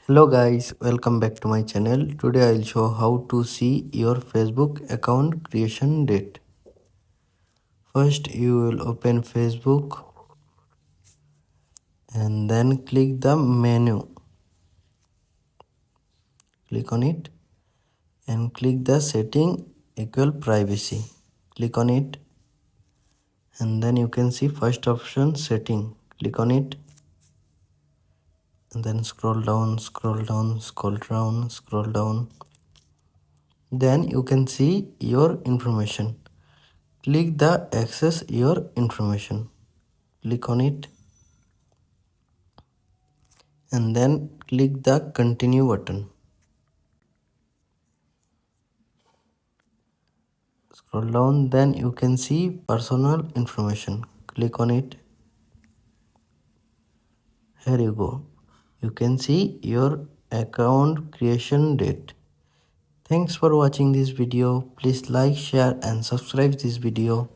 Hello guys, welcome back to my channel. Today I'll show how to see your Facebook account creation date. First you will open Facebook and then click the menu. Click on it and click the setting equal privacy. Click on it and then you can see first option setting. Click on it and then scroll down, scroll down, scroll down, scroll down. Then you can see your information. Click the access your information. Click on it and then click the continue button. Scroll down, then you can see personal information. Click on it. Here you go. You can see your account creation date. Thanks for watching this video. Please like, share and subscribe this video.